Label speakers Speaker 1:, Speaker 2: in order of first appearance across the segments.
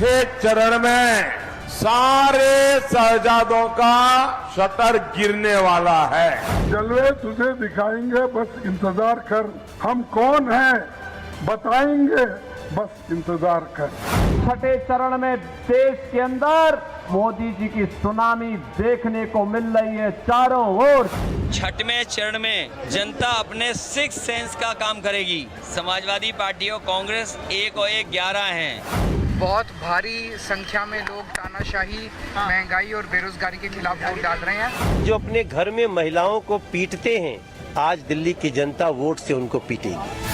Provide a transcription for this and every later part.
Speaker 1: छठे चरण में सारे शहजादों का शटर गिरने वाला है।
Speaker 2: जलवे तुझे दिखाएंगे, बस इंतजार कर। हम कौन हैं बताएंगे, बस इंतजार कर।
Speaker 3: छठे चरण में देश के अंदर मोदी जी की सुनामी देखने को मिल रही है चारों ओर।
Speaker 4: छठवें चरण में जनता अपने सिक्स सेंस का काम करेगी। समाजवादी पार्टी और कांग्रेस 1 और 1 11 हैं।
Speaker 5: बहुत भारी संख्या में लोग तानाशाही, महंगाई और बेरोजगारी के खिलाफ वोट डाल रहे हैं।
Speaker 6: जो अपने घर में महिलाओं को पीटते हैं, आज दिल्ली की जनता वोट से उनको पीटेगी।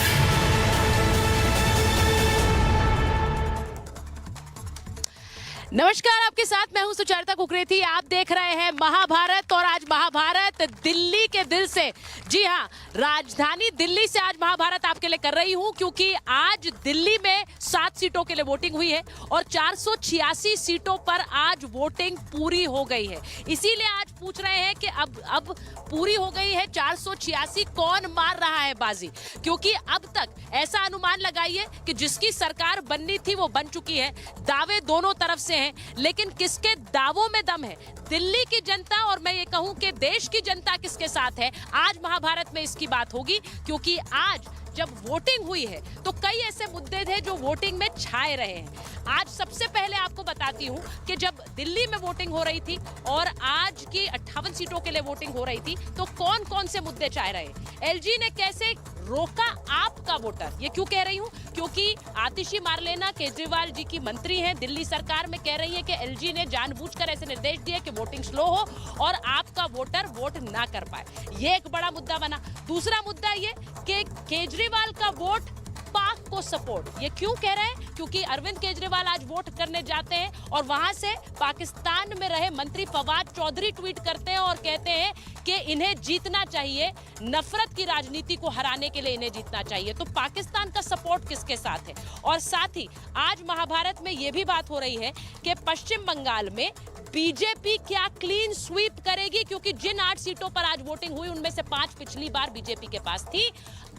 Speaker 7: नमस्कार, आपके साथ मैं हूं सुचरिता कुकरेती। आप देख रहे हैं महाभारत और आज महाभारत दिल्ली के दिल से, जी हां, राजधानी दिल्ली से आज महाभारत आपके लिए कर रही हूं क्योंकि आज दिल्ली में 7 सीटों के लिए वोटिंग हुई है और 486 सीटों पर आज वोटिंग पूरी हो गई है। इसीलिए आज पूछ रहे हैं कि अब पूरी हो गई है 486, कौन मार रहा है बाजी? क्योंकि अब तक ऐसा अनुमान लगाइए कि जिसकी सरकार बननी थी वो बन चुकी है। दावे दोनों तरफ से हैं, लेकिन किसके दावों में दम है? दिल्ली की जनता और मैं ये कहूं कि देश की जनता किसके साथ है? आज महाभारत में इसकी बात होगी क्योंकि आज जब वोटिंग हुई है तो कई ऐसे मुद्दे थे जो वोटिंग में छाए रहे हैं। आज सबसे पहले आपको बताती हूं कि जब दिल्ली में वोटिंग हो रही थी और आज की 58 सीटों के लिए वोटिंग हो रही थी तो कौन कौन से मुद्दे छाए रहे। एलजी ने कैसे रोका आपका वोटर? ये क्यों कह रही हूं? क्योंकि आतिशी मार्लेना केजरीवाल जी की मंत्री हैं, दिल्ली सरकार में कह रही है कि एलजी ने जानबूझकर ऐसे निर्देश दिए कि वोटिंग स्लो हो और आपका वोटर वोट ना कर पाए। ये एक बड़ा मुद्दा बना। दूसरा मुद्दा ये कि केजरीवाल का वोट पाक को सपोर्ट। ये क्यों कह रहे हैं? क्योंकि अरविंद केजरीवाल आज वोट करने जाते हैं और वहां से पाकिस्तान में रहे मंत्री फवाद चौधरी ट्वीट करते हैं और कहते हैं कि इन्हें जीतना चाहिए, नफरत की राजनीति को हराने के लिए इन्हें जीतना चाहिए। तो पाकिस्तान का सपोर्ट किसके साथ है? और साथ ही आज महाभारत में यह भी बात हो रही है कि पश्चिम बंगाल में बीजेपी क्या क्लीन स्वीप करेगी? क्योंकि जिन 8 सीटों पर आज वोटिंग हुई उनमें से 5 पिछली बार बीजेपी के पास थी।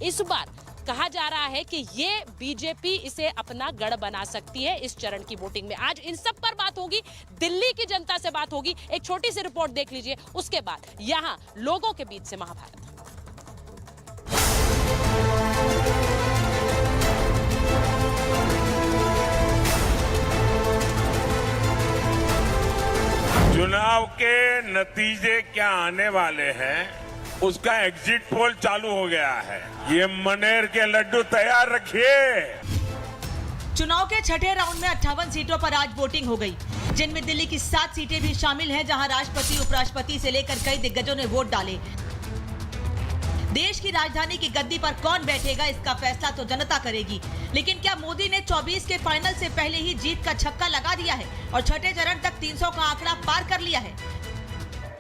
Speaker 7: इस बार कहा जा रहा है कि ये बीजेपी इसे अपना गढ़ बना सकती है इस चरण की वोटिंग में। आज इन सब पर बात होगी, दिल्ली की जनता से बात होगी। एक छोटी सी रिपोर्ट देख लीजिए, उसके बाद यहां लोगों के बीच से महाभारत।
Speaker 1: चुनाव के नतीजे क्या आने वाले हैं उसका एग्जिट पोल चालू हो गया है। ये मनेर के लड्डू तैयार रखिए।
Speaker 8: चुनाव के छठे राउंड में 58 सीटों पर आज वोटिंग हो गई, जिनमें दिल्ली की 7 सीटें भी शामिल हैं, जहां राष्ट्रपति, उपराष्ट्रपति से लेकर कई दिग्गजों ने वोट डाले। देश की राजधानी की गद्दी पर कौन बैठेगा इसका फैसला तो जनता करेगी, लेकिन क्या मोदी ने 24 के फाइनल से पहले ही जीत का छक्का लगा दिया है और छठे चरण तक 300 का आंकड़ा पार कर लिया है?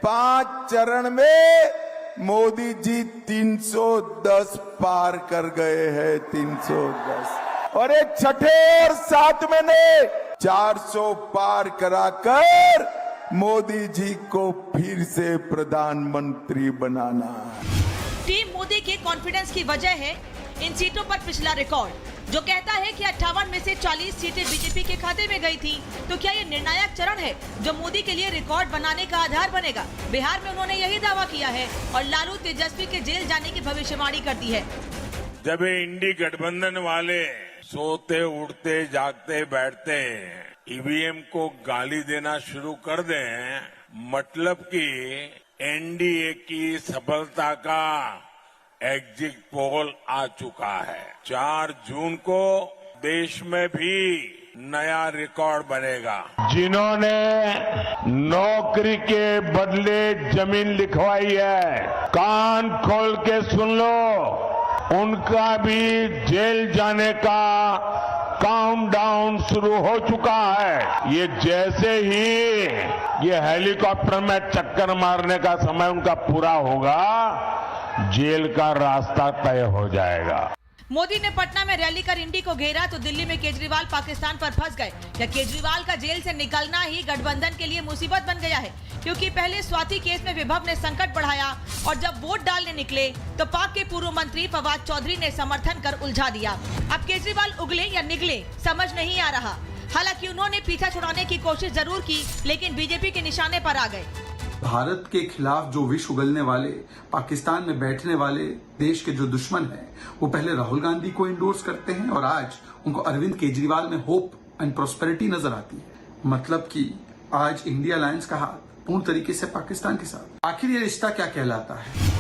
Speaker 9: 5 चरण में मोदी जी 310 पार कर गए हैं, 310, और एक छठे और 7वें ने 400 पार कराकर मोदी जी को फिर से प्रधानमंत्री बनाना।
Speaker 8: टीम मोदी के कॉन्फिडेंस की वजह है इन सीटों पर पिछला रिकॉर्ड, जो कहता है कि 58 में से 40 सीटें बीजेपी के खाते में गई थी। तो क्या ये निर्णायक चरण है जो मोदी के लिए रिकॉर्ड बनाने का आधार बनेगा? बिहार में उन्होंने यही दावा किया है और लालू तेजस्वी के जेल जाने की भविष्यवाणी कर दी है।
Speaker 1: जब इंडी गठबंधन वाले सोते उठते जागते बैठते ईवीएम को गाली देना शुरू कर दें, मतलब कि एनडीए की सफलता का एग्जिट पोल आ चुका है। 4 जून को देश में भी नया रिकॉर्ड बनेगा।
Speaker 2: जिन्होंने नौकरी के बदले जमीन लिखवाई है, कान खोल के सुन लो, उनका भी जेल जाने का काउंटडाउन शुरू हो चुका है। ये जैसे ही ये हेलीकॉप्टर में चक्कर मारने का समय उनका पूरा होगा, जेल का रास्ता तय हो जाएगा।
Speaker 8: मोदी ने पटना में रैली कर इंडी को घेरा तो दिल्ली में केजरीवाल पाकिस्तान पर फंस गए। या केजरीवाल का जेल से निकलना ही गठबंधन के लिए मुसीबत बन गया है, क्योंकि पहले स्वाति केस में विभव ने संकट बढ़ाया और जब वोट डालने निकले तो पाक के पूर्व मंत्री फवाद चौधरी ने समर्थन कर उलझा दिया। अब केजरीवाल उगले या निगले समझ नहीं आ रहा। हालांकि उन्होंने पीछा छुड़ाने की कोशिश जरूर की, लेकिन बीजेपी के निशाने पर आ गए।
Speaker 10: भारत के खिलाफ जो विष उगलने वाले, पाकिस्तान में बैठने वाले देश के जो दुश्मन हैं, वो पहले राहुल गांधी को इंडोर्स करते हैं और आज उनको अरविंद केजरीवाल में होप एंड प्रॉस्पेरिटी नजर आती है। मतलब कि आज इंडिया अलायंस का हाथ पूर्ण तरीके से पाकिस्तान के साथ। आखिर ये रिश्ता क्या कहलाता है?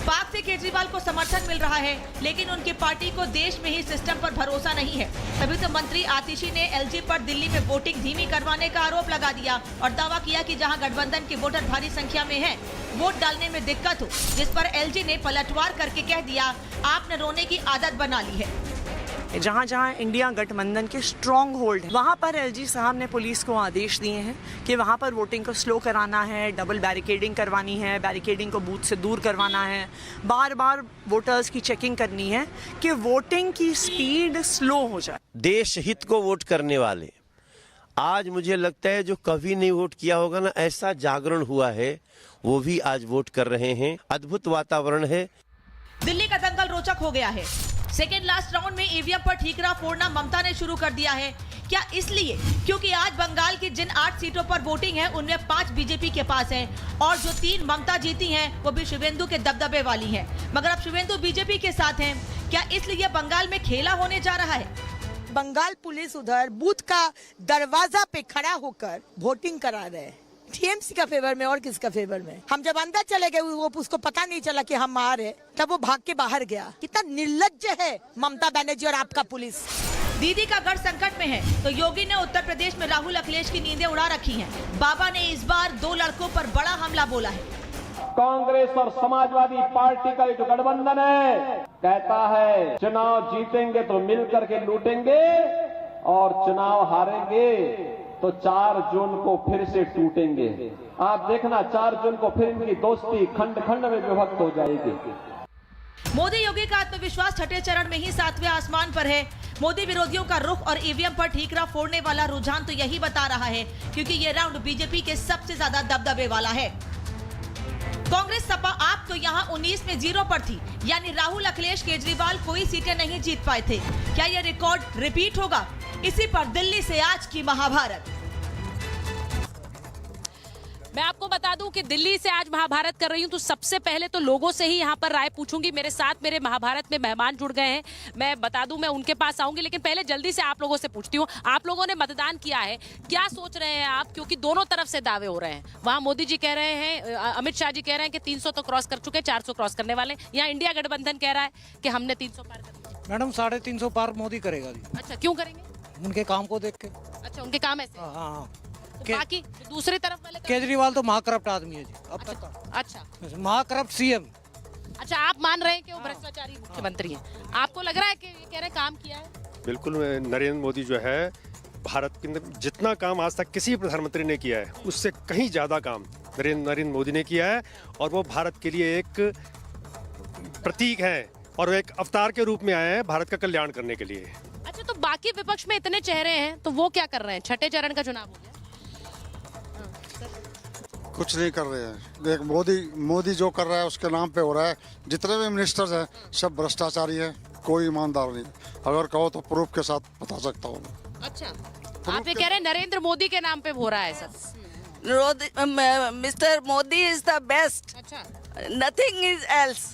Speaker 8: पाक से केजरीवाल को समर्थन मिल रहा है, लेकिन उनकी पार्टी को देश में ही सिस्टम पर भरोसा नहीं है। तभी तो मंत्री आतिशी ने एलजी पर दिल्ली में वोटिंग धीमी करवाने का आरोप लगा दिया और दावा किया कि जहां गठबंधन के वोटर भारी संख्या में हैं, वोट डालने में दिक्कत हो, जिस पर एलजी ने पलटवार करके कह दिया, आपने रोने की आदत बना ली है।
Speaker 11: जहाँ जहाँ इंडिया गठबंधन के स्ट्रॉन्ग होल्ड है, वहाँ पर एलजी साहब ने पुलिस को आदेश दिए हैं कि वहाँ पर वोटिंग को स्लो कराना है, डबल बैरिकेडिंग करवानी है, बैरिकेडिंग को बूथ से दूर करवाना है, बार बार वोटर्स की चेकिंग करनी है कि वोटिंग की स्पीड स्लो हो जाए।
Speaker 6: देश हित को वोट करने वाले आज मुझे लगता है जो कभी नहीं वोट किया होगा ना, ऐसा जागरण हुआ है, वो भी आज वोट कर रहे हैं। अद्भुत वातावरण है।
Speaker 8: दिल्ली का दंगल रोचक हो गया है। सेकेंड लास्ट राउंड में ईवीएम पर ठीकरा फोड़ना ममता ने शुरू कर दिया है। क्या इसलिए क्योंकि आज बंगाल की जिन 8 सीटों पर वोटिंग है, उनमें 5 बीजेपी के पास हैं और जो 3 ममता जीती हैं, वो भी शिवेंदु के दबदबे वाली हैं। मगर अब शिवेंदु बीजेपी के साथ हैं। क्या इसलिए बंगाल में खेला होने जा रहा है?
Speaker 12: बंगाल पुलिस उधर बूथ का दरवाजा पे खड़ा होकर वोटिंग करा रहे हैं, टीएमसी का फेवर में और किसका फेवर में। हम जब अंदर चले गए, वो उसको पता नहीं चला कि हम आ रहे, तब वो भाग के बाहर गया। कितना निर्लज्ज है ममता बनर्जी और आपका पुलिस।
Speaker 8: दीदी का गढ़ संकट में है तो योगी ने उत्तर प्रदेश में राहुल अखिलेश की नींदें उड़ा रखी हैं। बाबा ने इस बार 2 लड़कों पर बड़ा हमला बोला है।
Speaker 3: कांग्रेस और समाजवादी पार्टी का जो गठबंधन है, कहता है चुनाव जीतेंगे तो मिल करके लूटेंगे और चुनाव हारेंगे तो 4 जून को फिर से टूटेंगे। आप देखना 4 जून को फिर इनकी दोस्ती खंड खंड में विभक्त हो जाएगी।
Speaker 8: मोदी योगी का आत्मविश्वास छठे चरण में ही 7वें आसमान पर है। मोदी विरोधियों का रुख और ईवीएम पर ठीकरा फोड़ने वाला रुझान तो यही बता रहा है, क्योंकि ये राउंड बीजेपी के सबसे ज्यादा दबदबे वाला है। कांग्रेस सपा आप तो यहाँ 19 में 0 पर थी, यानी राहुल अखिलेश केजरीवाल कोई सीटें नहीं जीत पाए थे। क्या ये रिकॉर्ड रिपीट होगा? इसी पर दिल्ली से आज की महाभारत।
Speaker 7: मैं आपको बता दूं कि दिल्ली से आज महाभारत कर रही हूं, तो सबसे पहले तो लोगों से ही यहां पर राय पूछूंगी। मेरे साथ मेरे महाभारत में मेहमान जुड़ गए हैं, मैं बता दूं मैं उनके पास आऊंगी, लेकिन पहले जल्दी से आप लोगों से पूछती हूं, आप लोगों ने मतदान किया है, क्या सोच रहे हैं आप? क्योंकि दोनों तरफ से दावे हो रहे हैं। वहां मोदी जी कह रहे हैं, अमित शाह जी कह रहे हैं कि 300 तो क्रॉस कर चुके, 400 क्रॉस करने वाले। यहाँ इंडिया गठबंधन कह रहा है कि हमने 300 पार कर दिया।
Speaker 13: मैडम 350 पार मोदी करेगा जी।
Speaker 7: अच्छा, क्यों करेंगे?
Speaker 13: उनके काम को देख के।
Speaker 7: अच्छा, उनके काम ऐसे।
Speaker 13: हाँ।
Speaker 7: तो बाकी दूसरी तरफ वाले
Speaker 13: केजरीवाल तो महाकरप्ट आदमी है जी अब
Speaker 7: अच्छा,
Speaker 13: तक।
Speaker 7: अच्छा,
Speaker 13: महाकरप्ट सीएम।
Speaker 7: अच्छा, आप मान रहे हैं कि वो भ्रष्टाचारी मुख्यमंत्री हैं? आपको लग रहा है कि ये कह रहे काम किया है?
Speaker 14: बिल्कुल, नरेंद्र मोदी जो है भारत के अंदर जितना काम आज तक किसी प्रधानमंत्री ने किया है, उससे कहीं ज्यादा काम नरेंद्र मोदी ने किया है और वो भारत के लिए एक प्रतीक है और एक अवतार के रूप में आए हैं भारत का कल्याण करने के लिए।
Speaker 7: अच्छा, तो बाकी विपक्ष में इतने चेहरे हैं तो वो क्या कर रहे हैं? छठे चरण का चुनाव हो गया,
Speaker 15: कुछ नहीं कर रहे हैं। देख मोदी जो कर रहा है उसके नाम पे हो रहा है। जितने भी मिनिस्टर्स हैं सब भ्रष्टाचारी है, कोई ईमानदार नहीं। अगर कहो तो प्रूफ के साथ बता सकता हूँ।
Speaker 7: अच्छा, आप ये कह रहे हैं नरेंद्र मोदी के नाम पे हो रहा है सब?
Speaker 16: Mister Modi is the best, nothing is else.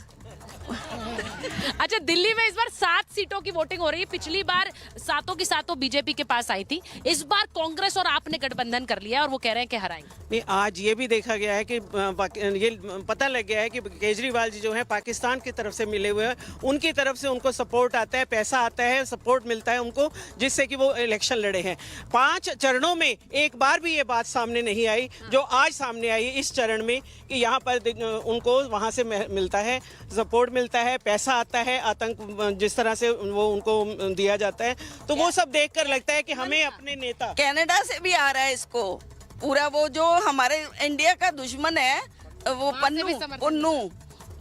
Speaker 7: अच्छा, दिल्ली में इस बार 7 सीटों की वोटिंग हो रही है। पिछली बार 7 की 7 बीजेपी के पास आई थी, इस बार कांग्रेस और आपने गठबंधन कर लिया और वो कह रहे हैं कि हराएंगे।
Speaker 11: नहीं, आज ये भी देखा गया है कि ये पता लग गया है कि केजरीवाल जी जो है पाकिस्तान की तरफ से मिले हुए हैं, उनकी तरफ से उनको सपोर्ट आता है, पैसा आता है, सपोर्ट मिलता है उनको, जिससे कि वो इलेक्शन लड़े हैं। 5 चरणों में एक बार भी ये बात सामने नहीं आई जो आज सामने आई इस चरण में, कि यहाँ पर उनको वहाँ से मिलता है, सपोर्ट मिलता है, पैसा आता है, आतंक जिस तरह से वो उनको दिया जाता है, तो वो सब देखकर लगता है कि हमें अपने नेता।
Speaker 16: कनाडा से भी आ रहा है इसको पूरा, वो जो हमारे इंडिया का दुश्मन है वो पन्नू,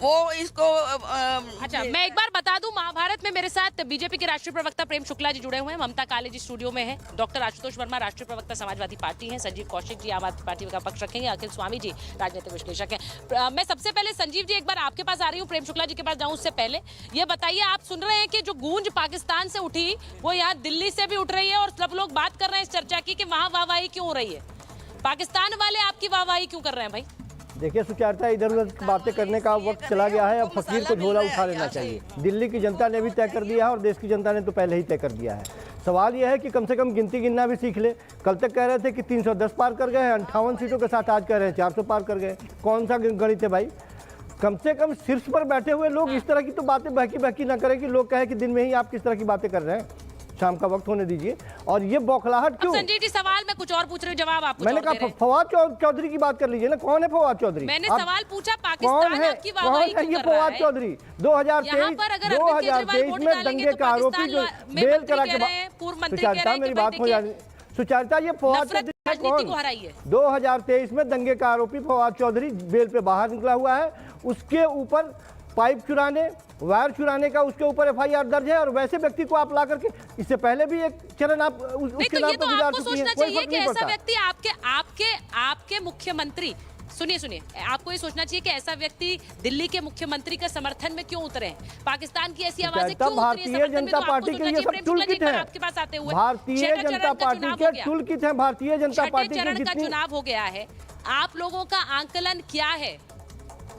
Speaker 16: वो इसको
Speaker 7: अच्छा, मैं एक बार बता दूं, महाभारत में मेरे साथ बीजेपी के राष्ट्रीय प्रवक्ता प्रेम शुक्ला जी जुड़े हुए हैं, ममता काले जी स्टूडियो में है, डॉक्टर आशुतोष वर्मा राष्ट्रीय प्रवक्ता समाजवादी पार्टी हैं, संजीव कौशिक जी आम आदमी पार्टी का पक्ष रखेंगे, अखिल स्वामी जी राजनीतिक विश्लेषक हैं। मैं सबसे पहले संजीव जी एक बार आपके पास आ रही हूँ, प्रेम शुक्ला जी के पास जाऊँ उससे पहले ये बताइए, आप सुन रहे हैं कि जो गूंज पाकिस्तान से उठी वो यहाँ दिल्ली से भी उठ रही है और सब लोग बात कर रहे हैं इस चर्चा की कि वहाँ वाहवाही क्यों हो रही है, पाकिस्तान वाले आपकी वाहवाही क्यों कर रहे हैं भाई?
Speaker 17: देखिए सुचारता, इधर उधर बातें करने का वक्त चला गया है, अब फकीर को झोला उठा लेना चाहिए। दिल्ली की जनता ने भी तय कर दिया है और देश की जनता ने तो पहले ही तय कर दिया है। सवाल यह है कि कम से कम गिनती गिनना भी सीख ले। कल तक कह रहे थे कि 310 पार कर गए हैं, 58 सीटों के साथ आज कह रहे हैं 400 पार कर गए। कौन सा गणित है भाई? कम से कम शीर्ष पर बैठे हुए लोग इस तरह की तो बातें बहकी बहकी ना करें कि लोग कहे कि दिन में ही आप किस तरह की बातें कर रहे हैं। शाम का वक्त होने दीजिए। और ये बौखलाहट क्यों?
Speaker 7: संजीव जी सवाल मैं कुछ और पूछ रही हूँ, जवाब आप
Speaker 17: मैंने कहा फवाद चौधरी की बात कर लीजिए ना। कौन है फवाद चौधरी?
Speaker 7: मैंने सवाल पूछा पाकिस्तान आपकी वाहवाही क्यों कर रहा है?
Speaker 17: ये फवाद चौधरी 2023 में दंगे का आरोपी जो बेल करा के सुचारता, मेरी बात हो जाए सुचारता, ये फवाद चौधरी कौन? 2023 में दंगे का आरोपी फवाद चौधरी बेल पे बाहर निकला हुआ है। उसके ऊपर पाइप चुराने, वायर चुराने का उसके ऊपर एफआईआर दर्ज है। और वैसे व्यक्ति को आप ला करके इससे पहले भी एक चरण आप उसके नाम पर गुजार चुकी हैं। कोई फर्क नहीं पड़ता।
Speaker 7: ऐसा व्यक्ति आपके मुख्यमंत्री, सुनिए, आपको ये सोचना चाहिए कि ऐसा व्यक्ति दिल्ली के मुख्यमंत्री के समर्थन में क्यों उतरे? पाकिस्तान की ऐसी आवाजें क्यों उतरी?
Speaker 17: भारतीय जनता पार्टी के लिए सब टूल किट है।
Speaker 7: आपके पास आते हुए
Speaker 17: भारतीय जनता पार्टी के टूल किट है। भारतीय जनता पार्टी के
Speaker 7: चरण का चुनाव हो गया है, आप लोगों का आंकलन क्या है?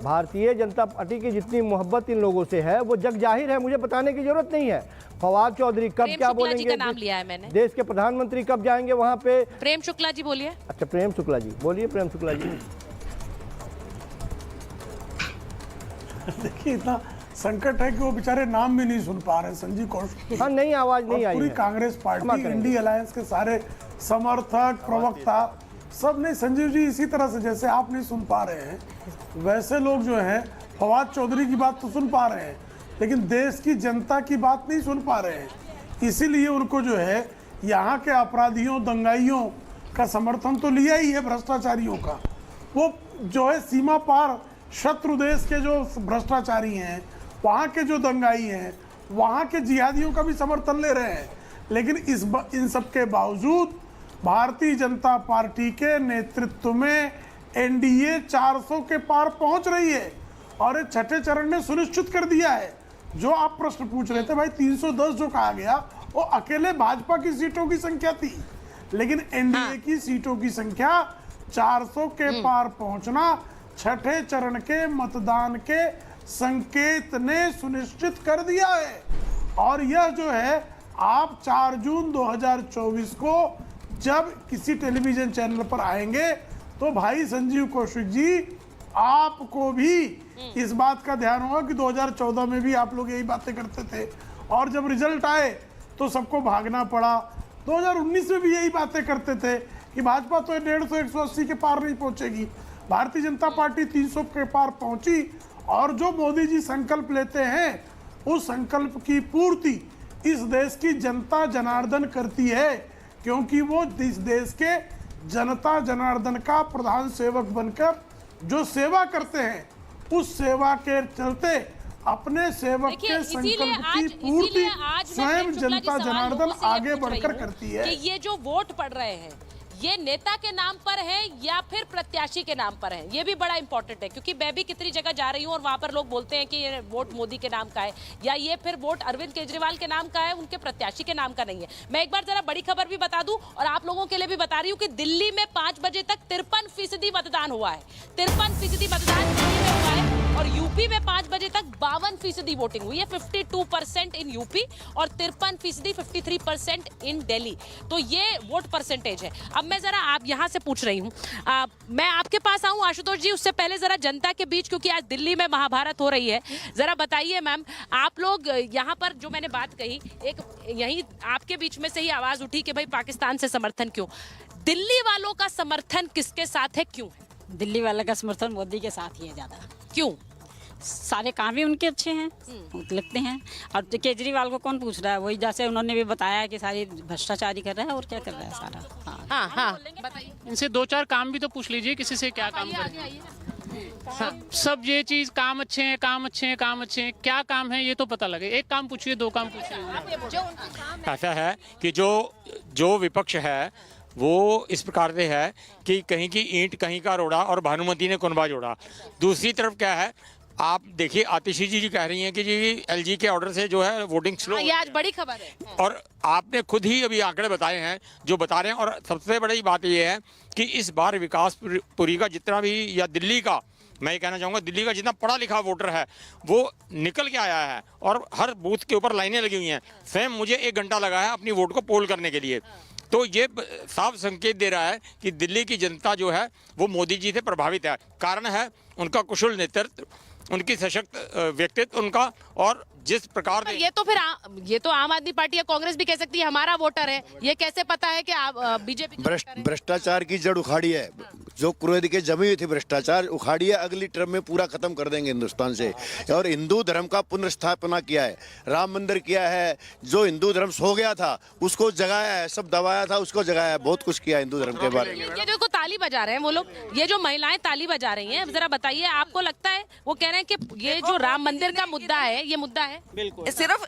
Speaker 17: भारतीय जनता पार्टी की जितनी मोहब्बत इन लोगों से है वो जग जाहिर है, मुझे बताने की जरूरत नहीं है। फवाद चौधरी कब क्या बोलेंगे?
Speaker 7: का नाम लिया है मैंने।
Speaker 17: देश के प्रधानमंत्री कब जाएंगे वहां पे?
Speaker 7: प्रेम शुक्ला जी बोलिए।
Speaker 17: अच्छा, प्रेम शुक्ला जी बोलिए। प्रेम शुक्ला जी
Speaker 18: देखिए, इतना संकट है कि वो बेचारे नाम भी नहीं सुन पा रहे। संजीव कौशिक,
Speaker 17: हाँ, नहीं आवाज नहीं आई।
Speaker 18: पूरी कांग्रेस पार्टी, इंडी अलायंस के सारे समर्थक, प्रवक्ता सब नहीं। संजीव जी, इसी तरह से जैसे आप नहीं सुन पा रहे हैं वैसे लोग जो हैं फवाद चौधरी की बात तो सुन पा रहे हैं, लेकिन देश की जनता की बात नहीं सुन पा रहे हैं। इसीलिए उनको जो है यहाँ के अपराधियों, दंगाइयों का समर्थन तो लिया ही है, भ्रष्टाचारियों का। वो जो है सीमा पार शत्रु देश के जो भ्रष्टाचारी हैं, वहाँ के जो दंगाई हैं, वहाँ के जिहादियों का भी समर्थन ले रहे हैं। लेकिन इन सब के बावजूद भारतीय जनता पार्टी के नेतृत्व में एनडीए 400 के पार पहुंच रही है और ये छठे चरण ने सुनिश्चित कर दिया है। जो आप प्रश्न पूछ रहे थे भाई, 310 जो कहा गया वो अकेले भाजपा की सीटों की संख्या थी, लेकिन एनडीए की सीटों की संख्या 400 के पार पहुंचना छठे चरण के मतदान के संकेत ने सुनिश्चित कर दिया है। और यह जो है आप 4 जून 2024 को जब किसी टेलीविजन चैनल पर आएंगे तो भाई संजीव कौशिक जी, आपको भी इस बात का ध्यान होगा कि 2014 में भी आप लोग यही बातें करते थे और जब रिजल्ट आए तो सबको भागना पड़ा। 2019 में भी यही बातें करते थे कि भाजपा तो 150 180 के पार नहीं पहुंचेगी, भारतीय जनता पार्टी 300 के पार पहुंची। और जो मोदी जी संकल्प लेते हैं उस संकल्प की पूर्ति इस देश की जनता जनार्दन करती है, क्योंकि वो इस देश के जनता जनार्दन का प्रधान सेवक बनकर जो सेवा करते हैं उस सेवा के चलते अपने सेवक के संकल्प की पूर्ति स्वयं जनता जनार्दन आगे बढ़कर करती है।
Speaker 7: कि ये जो वोट पड़ रहे हैं ये नेता के नाम पर है या फिर प्रत्याशी के नाम पर है, ये भी बड़ा इंपॉर्टेंट है। क्योंकि मैं भी कितनी जगह जा रही हूँ और वहां पर लोग बोलते हैं कि ये वोट मोदी के नाम का है या ये फिर वोट अरविंद केजरीवाल के नाम का है, उनके प्रत्याशी के नाम का नहीं है। मैं एक बार जरा बड़ी खबर भी बता दूं और आप लोगों के लिए भी बता रही हूँ कि दिल्ली में 5 बजे तक 53% मतदान हुआ है। 53% मतदान दिल्ली में हुआ है और यूपी में 5 बजे तक 52% वोटिंग हुई है। 52% इन यूपी और 53% 53% इन दिल्ली। तो ये वोट परसेंटेज है। अब मैं जरा आप यहां से पूछ रही हूं, मैं आपके पास आऊं आशुतोष जी, उससे पहले जरा जनता के बीच, क्योंकि आज दिल्ली में महाभारत हो रही है, जरा बताइए मैम, आप लोग यहां पर जो मैंने बात कही, एक यही आपके बीच में से ही आवाज उठी कि भाई पाकिस्तान से समर्थन क्यों? दिल्ली वालों का समर्थन किसके साथ है, क्यों है?
Speaker 19: दिल्ली वाले का समर्थन मोदी के साथ ही है ज्यादा।
Speaker 7: क्यों?
Speaker 19: सारे काम भी उनके अच्छे हैं लगते हैं। और केजरीवाल को कौन पूछ रहा है? वही जैसे उन्होंने भी बताया कि सारी भ्रष्टाचारी कर रहा है और क्या कर रहा है सारा।
Speaker 7: हाँ, बताइए।
Speaker 20: इनसे 2-4 काम भी तो पूछ लीजिए, किसी से क्या काम कर सब ये चीज काम अच्छे हैं, काम अच्छे हैं, काम अच्छे हैं, क्या काम है ये तो पता लगे। एक काम पूछिए, दो काम पूछिए।
Speaker 21: ऐसा है कि जो विपक्ष है वो इस प्रकार से है कि कहीं की ईंट कहीं का रोड़ा और भानुमति ने कुनबा जोड़ा। दूसरी तरफ क्या है, आप देखिए आतिशी जी कह रही हैं कि जी एलजी के ऑर्डर से जो है वोटिंग स्लो,
Speaker 7: ये आज बड़ी खबर है।
Speaker 21: और आपने खुद ही अभी आंकड़े बताए हैं जो बता रहे हैं। और सबसे बड़ी बात ये है कि इस बार विकासपुरी का जितना भी, या दिल्ली का, मैं ये कहना चाहूँगा दिल्ली का जितना पढ़ा लिखा वोटर है वो निकल के आया है और हर बूथ के ऊपर लाइनें लगी हुई हैं। स्वयं मुझे 1 घंटा लगा है अपनी वोट को पोल करने के लिए। तो ये साफ संकेत दे रहा है कि दिल्ली की जनता जो है वो मोदी जी से प्रभावित है। कारण है उनका कुशल नेतृत्व, उनकी सशक्त व्यक्तित्व उनका, और जिस प्रकार
Speaker 7: ये तो फिर ये तो आम आदमी पार्टी या कांग्रेस भी कह सकती है हमारा वोटर है। ये कैसे पता है कि आप बीजेपी?
Speaker 22: भ्रष्टाचार की जड़ उखाड़ी है, जो क्रोध के जमी हुई थी भ्रष्टाचार उखाड़ी है, अगली टर्म में पूरा खत्म कर देंगे हिंदुस्तान से। और हिंदू धर्म का पुनर्स्थापना किया है, राम मंदिर किया है, जो हिंदू धर्म सो गया था उसको जगाया है, सब दबाया था उसको जगाया है, बहुत कुछ किया हिंदू धर्म के बारे में।
Speaker 7: ये देखो ताली बजा रहे हैं वो लोग, ये जो महिलाएं ताली बजा रही हैं, जरा बताइए आपको लगता है वो कह रहे हैं कि ये जो राम मंदिर का मुद्दा है ये मुद्दा है?
Speaker 16: बिल्कुल। सिर्फ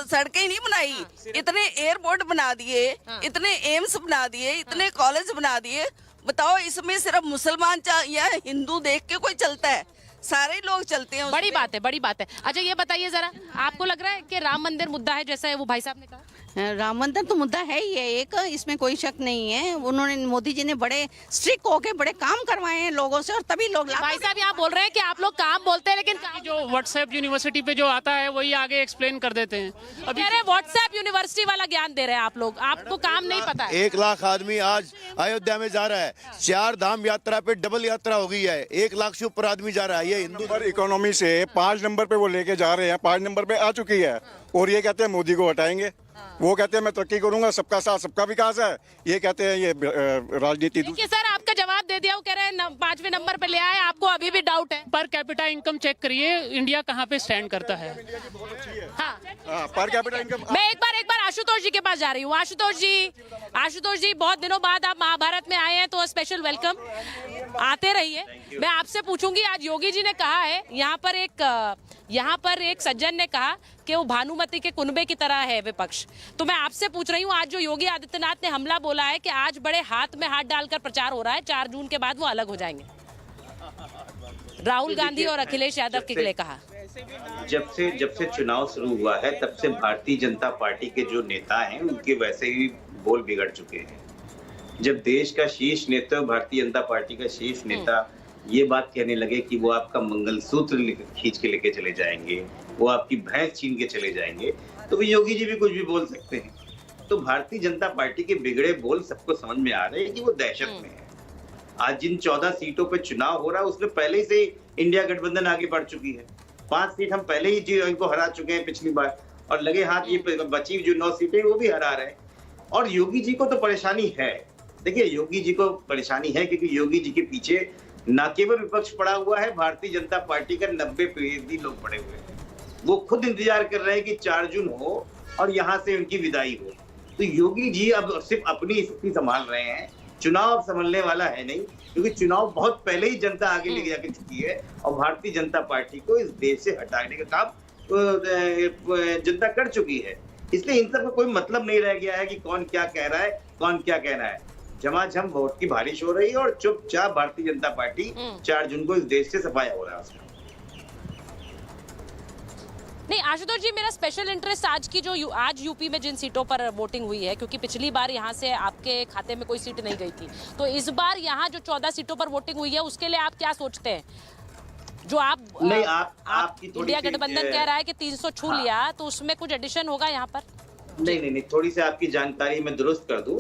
Speaker 16: सड़कें नहीं बनाई, इतने एयरपोर्ट बना दिए, इतने एम्स बना दिए, इतने कॉलेज बना दिए। बताओ इसमें सिर्फ मुसलमान या हिंदू देख के कोई चलता है? सारे लोग चलते हैं।
Speaker 7: बड़ी बात है, बड़ी बात है। अच्छा ये बताइए जरा, आपको लग रहा है कि राम मंदिर मुद्दा है जैसा है वो भाई साहब ने कहा?
Speaker 23: राम मंदिर तो मुद्दा है ही है एक, इसमें कोई शक नहीं है। उन्होंने, मोदी जी ने बड़े स्ट्रिक्ट होके बड़े काम करवाए हैं लोगों से और तभी लोग।
Speaker 7: भाई साहब यहाँ बोल रहे हैं कि आप लोग काम बोलते हैं लेकिन
Speaker 20: जो व्हाट्सएप यूनिवर्सिटी पे जो आता है वही आगे एक्सप्लेन कर देते हैं।
Speaker 7: अभी कह रहे हैं व्हाट्सएप यूनिवर्सिटी वाला ज्ञान दे रहे हैं आप लोग, आपको काम नहीं पता है।
Speaker 22: 1 लाख आदमी आज अयोध्या में जा रहा है, 4 धाम यात्रा पे डबल यात्रा हो गई है, 1 लाख से ऊपर आदमी जा रहा है। ये हिंदू
Speaker 24: इकोनॉमी से 5 नंबर पे वो लेके जा रहे हैं, 5 नंबर पे आ चुकी है और ये कहते हैं मोदी को हटाएंगे। वो कहते हैं मैं तरक्की करूंगा, सबका साथ सबका विकास है, ये कहते हैं ये राजनीति।
Speaker 7: देखिए सर आपका जवाब दे दिया, वो कह रहे हैं 5वें नंबर पे ले आए, आपको अभी भी डाउट है?
Speaker 20: पर कैपिटा इनकम चेक करिए, इंडिया कहाँ पे स्टैंड करता है।
Speaker 24: Per capita income.
Speaker 7: मैं एक बार आशुतोष जी के पास जा रही हूँ। आशुतोष जी बहुत दिनों बाद आप महाभारत में आए हैं तो स्पेशल वेलकम, आते रहिए। मैं आपसे पूछूंगी, आज योगी जी ने कहा है, यहाँ पर एक सज्जन ने कहा कि वो भानुमति के कुनबे की तरह है विपक्ष। तो मैं आपसे पूछ रही हूँ, आज जो योगी आदित्यनाथ ने हमला बोला है कि आज बड़े हाथ में हाथ डालकर प्रचार हो रहा है, 4 जून के बाद वो अलग हो जाएंगे, राहुल गांधी और अखिलेश यादव के लिए कहा।
Speaker 25: जब से चुनाव शुरू हुआ है तब से भारतीय जनता पार्टी के जो नेता हैं उनके वैसे ही बोल बिगड़ चुके हैं। जब देश का शीर्ष नेता, भारतीय जनता पार्टी का शीर्ष नेता ये बात कहने लगे कि वो आपका मंगलसूत्र खींच के लेके चले जाएंगे, वो आपकी भैंस छीन के चले जाएंगे, तो योगी जी भी कुछ भी बोल सकते हैं। तो भारतीय जनता पार्टी के बिगड़े बोल सबको समझ में आ रहे हैं कि वो दहशत में है। आज जिन 14 सीटों पे चुनाव हो रहा है उसमें पहले से इंडिया गठबंधन आगे बढ़ चुकी है। 5 सीट हम पहले ही इनको हरा चुके हैं पिछली बार, और लगे हाथ ये बची जो 9 सीटें वो भी हरा रहे हैं। और योगी जी को तो परेशानी है। देखिए योगी जी को परेशानी है क्योंकि योगी जी के पीछे न केवल विपक्ष पड़ा हुआ है, भारतीय जनता पार्टी का 90% लोग पड़े हुए हैं। वो खुद इंतजार कर रहे हैं कि 4 जून हो और यहाँ से उनकी विदाई हो। तो योगी जी अब सिर्फ अपनी स्थिति संभाल रहे हैं, चुनाव अब संभलने वाला है नहीं, क्योंकि चुनाव बहुत पहले ही जनता आगे लेके जाके चुकी है और भारतीय जनता पार्टी को इस देश से हटाने का काम जनता कर चुकी है। इसलिए इन सब का कोई मतलब नहीं रह गया है कि कौन क्या कह रहा है, कौन क्या कहना है। झमाझम वोट की बारिश हो रही है और चुपचाप भारतीय जनता पार्टी 4 जून को इस देश से सफाया हो रहा है।
Speaker 7: नहीं आशुतोष जी, मेरा स्पेशल इंटरेस्ट आज की जो आज यूपी में जिन सीटों पर वोटिंग हुई है, क्योंकि पिछली बार यहाँ से आपके खाते में कोई सीट नहीं गई थी, तो इस बार यहाँ जो 14 सीटों पर वोटिंग हुई है उसके लिए आप क्या सोचते हैं? जो आप इंडिया गठबंधन कह रहा है कि 300 छू लिया, तो उसमें कुछ एडिशन होगा यहाँ पर?
Speaker 25: नहीं, थोड़ी सी आपकी जानकारी मैं दुरुस्त कर दूं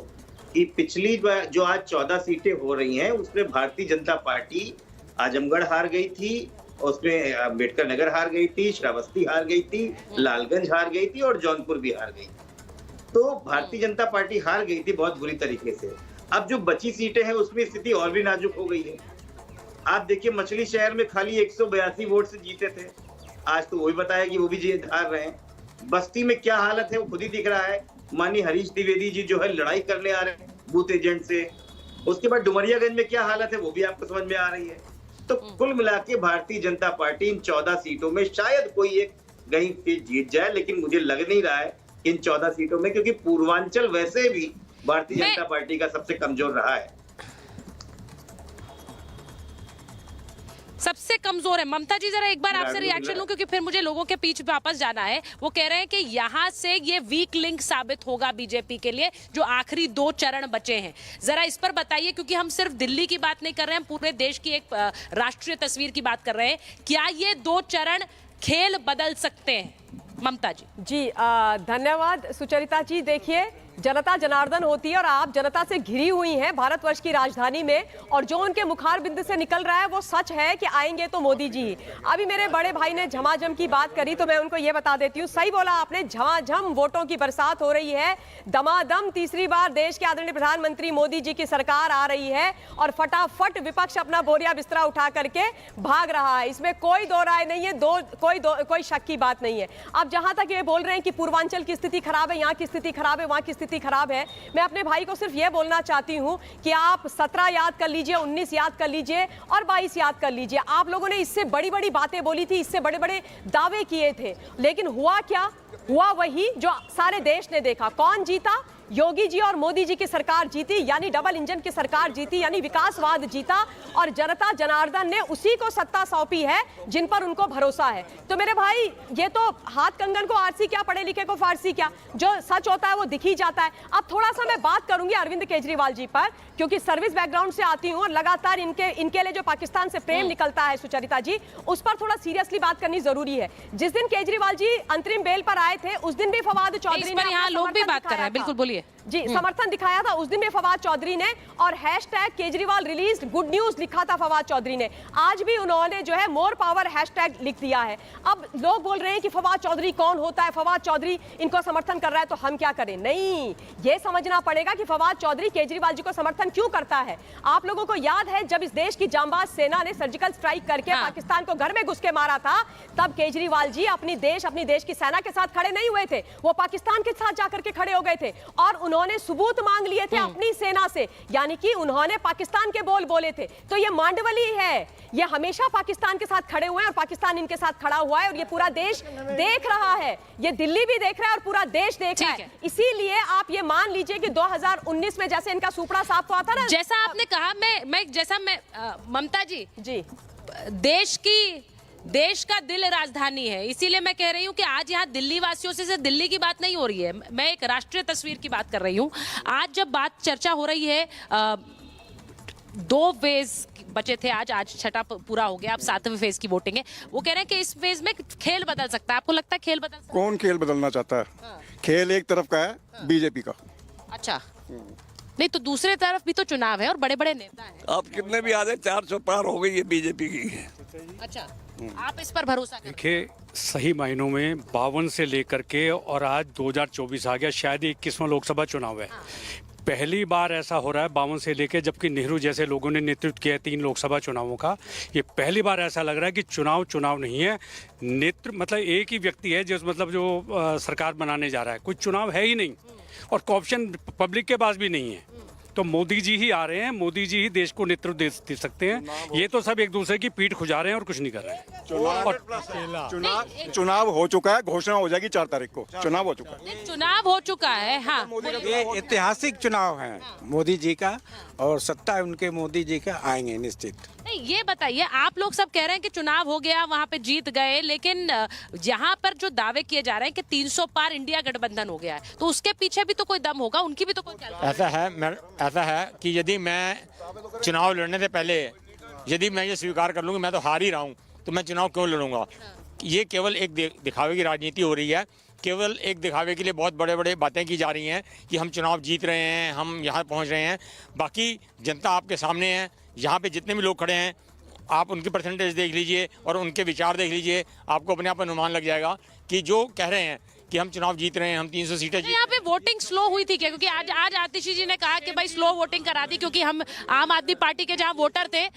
Speaker 25: कि पिछली बार जो आज 14 सीटें हो रही हैं उसमें भारतीय जनता पार्टी आजमगढ़ हार गई थी, उसमें अम्बेडकर नगर हार गई थी, श्रावस्ती हार गई थी, लालगंज हार गई थी और जौनपुर भी हार गई। तो भारतीय जनता पार्टी हार गई थी बहुत बुरी तरीके से। अब जो बची सीटें हैं उसमें स्थिति और भी नाजुक हो गई है। आप देखिए मछली शहर में खाली 182 वोट से जीते थे, आज तो वही बताया कि वो भी जीत हार रहे हैं। बस्ती में क्या हालत है वो खुद ही दिख रहा है। माननीय हरीश द्विवेदी जी जो है लड़ाई करने आ रहे हैं बूथ एजेंट से। उसके बाद डुमरियागंज में क्या हालत है वो भी आपको समझ में आ रही है। तो कुल मिला के भारतीय जनता पार्टी इन 14 सीटों में शायद कोई एक कहीं सीट जीत जाए, लेकिन मुझे लग नहीं रहा है इन 14 सीटों में, क्योंकि पूर्वांचल वैसे भी भारतीय जनता पार्टी का सबसे कमजोर रहा है।
Speaker 7: सबसे कमजोर है। ममता जी जरा एक बार आपसे रिएक्शन लूं, क्योंकि फिर मुझे लोगों के पीछे वापस जाना है। वो कह रहे हैं कि यहाँ से ये वीक लिंक साबित होगा बीजेपी के लिए, जो आखिरी 2 चरण बचे हैं। जरा इस पर बताइए, क्योंकि हम सिर्फ दिल्ली की बात नहीं कर रहे हैं, पूरे देश की एक राष्ट्रीय तस्वीर की बात कर रहे हैं। क्या ये 2 चरण खेल बदल सकते हैं? ममता जी।
Speaker 1: धन्यवाद सुचरिता जी। देखिए, जनता जनार्दन होती है और आप जनता से घिरी हुई हैं भारतवर्ष की राजधानी में, और जो उनके मुखार बिंद से निकल रहा है वो सच है कि आएंगे तो मोदी जी। अभी मेरे बड़े भाई ने झमाझम की बात करी, तो मैं उनको ये बता देती हूँ, सही बोला आपने, झमाझम वोटों की बरसात हो रही है। दमादम तीसरी बार देश के आदरणीय प्रधानमंत्री मोदी जी की सरकार आ रही है और फटाफट विपक्ष अपना बोरिया बिस्तरा उठा करके भाग रहा है। इसमें कोई दो राय नहीं है, कोई शक की बात नहीं है। अब जहां तक ये बोल रहे हैं कि पूर्वांचल की स्थिति खराब है, यहाँ की स्थिति खराब है, वहां की स्थिति खराब है, मैं अपने भाई को सिर्फ ये बोलना चाहती हूं कि आप 17 याद कर लीजिए, 19 याद कर लीजिए और 22 याद कर लीजिए। आप लोगों ने इससे बड़ी बड़ी बातें बोली थी, इससे बड़े बड़े दावे किए थे, लेकिन हुआ क्या? हुआ वही जो सारे देश ने देखा। कौन जीता? योगी जी और मोदी जी की सरकार जीती, यानी डबल इंजन की सरकार जीती, यानी विकासवाद जीता, और जनता जनार्दन ने उसी को सत्ता सौंपी है जिन पर उनको भरोसा है। तो मेरे भाई, ये तो हाथ कंगन को आरसी क्या, पढ़े लिखे को फारसी क्या, जो सच होता है वो दिख ही जाता है। अब थोड़ा सा मैं बात करूंगी अरविंद केजरीवाल जी पर, क्योंकि सर्विस बैकग्राउंड से आती हूं और लगातार इनके लिए जो पाकिस्तान से प्रेम निकलता है सुचरिता जी, उस पर थोड़ा सीरियसली बात करनी जरूरी है। जिस दिन केजरीवाल जी अंतरिम बेल पर आए थे, उस दिन भी फवाद चौधरी ने,
Speaker 7: यहाँ लोग भी बात कर रहे हैं, बिल्कुल बोलिए
Speaker 1: जी, समर्थन दिखाया था उस दिन भी फवाद चौधरी ने, और hashtag Kejriwal release good news लिखा था फवाद चौधरी ने। आज भी उन्होंने जो है मोर पावर हैशटैग लिख दिया है। अब लोग बोल रहे हैं कि फवाद चौधरी कौन होता है, फवाद चौधरी इनको समर्थन कर रहा है तो हम क्या करें? नहीं, ये समझना पड़ेगा कि फवाद चौधरी केजरीवाल जी को समर्थन क्यों करता है। आप लोगों को याद है जब इस देश की जांबाज सेना ने सर्जिकल स्ट्राइक करके पाकिस्तान को घर में घुस के मारा था, तब केजरीवाल जी अपनी देश की सेना के साथ खड़े नहीं हुए थे, वो पाकिस्तान के साथ जाकर के खड़े हो गए थे और उन्होंने सबूत मांग लिए थे अपनी सेना से, यानी कि उन्होंने पाकिस्तान के बोल बोले थे। तो ये मांडवली है, ये हमेशा पाकिस्तान के साथ खड़े हुए हैं और पाकिस्तान इनके साथ खड़ा हुआ है, और ये पूरा देश देख रहा है, ये दिल्ली भी देख रहा है और पूरा देश देख रहा है। इसीलिए आप ये मान लीजिए कि 2019 में जैसे इनका सुपड़ा साफ हुआ था ना,
Speaker 7: जैसा आपने कहा, ममता जी, देश का दिल राजधानी है, इसीलिए मैं कह रही हूँ कि आज यहाँ दिल्ली वासियों से सिर्फ दिल्ली की बात नहीं हो रही है, मैं एक राष्ट्रीय तस्वीर की बात कर रही हूँ। आज जब बात चर्चा हो रही है, 2 फेज बचे थे, आज छठा पूरा हो गया, अब 7वें फेज की वोटिंग है। वो कह रहे हैं कि इस फेज में खेल बदल सकता है। आपको लगता है खेल बदल सकता है?
Speaker 24: कौन खेल बदलना चाहता है? खेल एक तरफ का है, बीजेपी का।
Speaker 7: अच्छा, नहीं तो दूसरे तरफ भी तो चुनाव है और बड़े बड़े नेता हैं।
Speaker 2: आप कितने भी आ जाए, 400 पार हो गई है बीजेपी की।
Speaker 7: अच्छा, आप इस पर भरोसा करें?
Speaker 4: देखिए, सही मायनों में 52 से लेकर के और आज 2024 आ गया, शायद 21वां लोकसभा चुनाव है। पहली बार ऐसा हो रहा है 52 से लेकर, जबकि नेहरू जैसे लोगों ने नेतृत्व किया है 3 लोकसभा चुनावों का, ये पहली बार ऐसा लग रहा है कि चुनाव नहीं है, नेतृत्व मतलब एक ही व्यक्ति है जो सरकार बनाने जा रहा है, कोई चुनाव है ही नहीं और ऑप्शन पब्लिक के पास भी नहीं है। तो मोदी जी ही आ रहे हैं, मोदी जी ही देश को नेतृत्व दे सकते हैं। ये तो सब एक दूसरे की पीठ खुजा रहे हैं और कुछ नहीं कर रहे हैं।
Speaker 24: चुनाव हो चुका है, घोषणा हो जाएगी 4 तारीख को। चुनाव हो चुका है,
Speaker 7: चुनाव हो चुका है। हाँ,
Speaker 5: ये ऐतिहासिक चुनाव है मोदी जी का, और सत्ता उनके मोदी जी का आएंगे निश्चित।
Speaker 7: नहीं, ये बताइए, आप लोग सब कह रहे हैं कि चुनाव हो गया, वहाँ पे जीत गए, लेकिन यहाँ पर जो दावे किए जा रहे हैं कि 300 पार इंडिया गठबंधन हो गया है, तो उसके पीछे भी तो कोई दम होगा, उनकी भी तो कोई
Speaker 21: ऐसा है कि यदि मैं चुनाव लड़ने से पहले यदि मैं ये स्वीकार कर लूँ कि मैं तो हार ही रहा हूँ, तो मैं चुनाव क्यों लड़ूंगा? ये केवल एक दिखावे की राजनीति हो रही है, केवल एक दिखावे के लिए बहुत बड़े बड़े बातें की जा रही हैं कि हम चुनाव जीत रहे हैं, हम यहाँ पहुँच रहे हैं। बाकी जनता आपके सामने है, यहाँ पे जितने भी लोग खड़े हैं, आप उनकी परसेंटेज देख लीजिए और उनके विचार देख लीजिए, आपको अपने आप अनुमान लग जाएगा कि जो कह रहे हैं कि हम चुनाव जीत रहे हैं, हम 300 सीटें जीत।
Speaker 7: यहाँ पे वोटिंग स्लो हुई थी क्या? क्योंकि आज आतिशी जी ने कहा कि भाई स्लो वोटिंग करा दी, क्योंकि हम आम आदमी पार्टी के जहाँ वोटर थे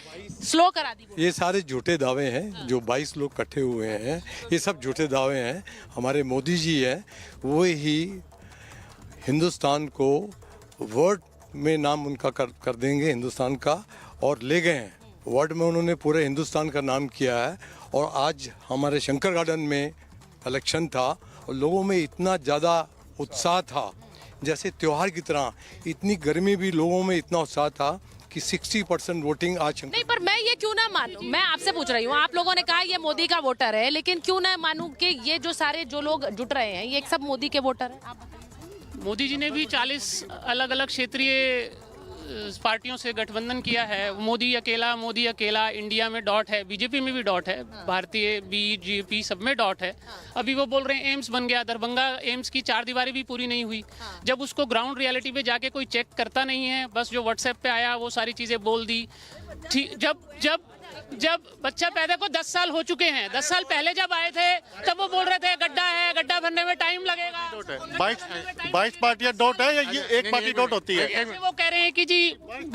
Speaker 7: स्लो करा दी।
Speaker 9: ये सारे झूठे दावे हैं, जो 22 लोग इकट्ठे हुए हैं, ये सब झूठे दावे हैं। हमारे मोदी जी हैं, वो ही हिंदुस्तान को वर्ल्ड में नाम उनका कर देंगे हिंदुस्तान का, और ले गए हैं वर्ल्ड में उन्होंने पूरे हिंदुस्तान का नाम किया है। और आज हमारे शंकर गार्डन में इलेक्शन था और लोगों में इतना ज़्यादा उत्साह था, जैसे त्यौहार की तरह। इतनी गर्मी भी लोगों में इतना उत्साह था कि 60% वोटिंग आज
Speaker 7: नहीं, पर मैं ये क्यों ना मानूं, मैं आपसे पूछ रही हूँ, आप लोगों ने कहा ये मोदी का वोटर है, लेकिन क्यों ना मानूं कि ये जो सारे जो लोग जुट रहे हैं ये सब मोदी के वोटर हैं? आप बताइए।
Speaker 20: मोदी जी ने भी 40 अलग अलग क्षेत्रीय पार्टियों से गठबंधन किया है। मोदी अकेला इंडिया में डॉट है, बीजेपी में भी डॉट है, भारतीय बीजेपी सब में डॉट है। अभी वो बोल रहे हैं एम्स बन गया, दरभंगा एम्स की 4 दीवारी भी पूरी नहीं हुई। जब उसको ग्राउंड रियलिटी पे जाके कोई चेक करता नहीं है, बस जो व्हाट्सएप पे आया वो सारी चीजें बोल दी। जब बच्चा पैदा को 10 साल हो चुके हैं, 10 साल पहले जब आए थे तब वो बोल रहे थे गड्ढा है, गड्ढा भरने में टाइम लगेगा।
Speaker 14: 22 पार्टियां डॉट है या ये एक पार्टी डॉट होती है?
Speaker 20: ऐसे वो कह रहे हैं कि जी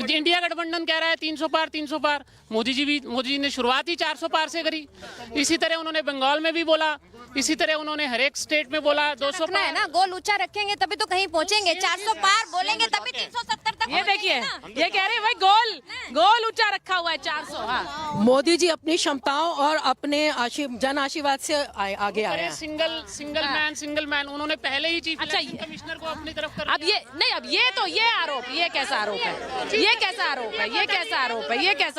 Speaker 20: इंडिया गठबंधन कह रहा है 300 पार। मोदी जी ने शुरुआत ही 400 पार से करी। इसी तरह उन्होंने बंगाल में भी बोला, इसी तरह उन्होंने हर एक स्टेट में बोला 200 पार
Speaker 3: है ना। गोल ऊंचा रखेंगे तभी तो कहीं पहुंचेंगे। 400 पार बोलेंगे तभी 370 तक।
Speaker 7: ये देखिए, ये कह रहे हैं भाई गोल ऊंचा रखा हुआ है 400। हाँ।
Speaker 6: मोदी जी अपनी क्षमताओं और अपने जन आशीर्वाद से आगे आए हैं।
Speaker 20: सिंगल मैन उन्होंने पहले ही चीफ कमिश्नर को अपनी तरफ कर।
Speaker 7: अब ये नहीं, अब ये तो ये कैसा आरोप है? ये कैसा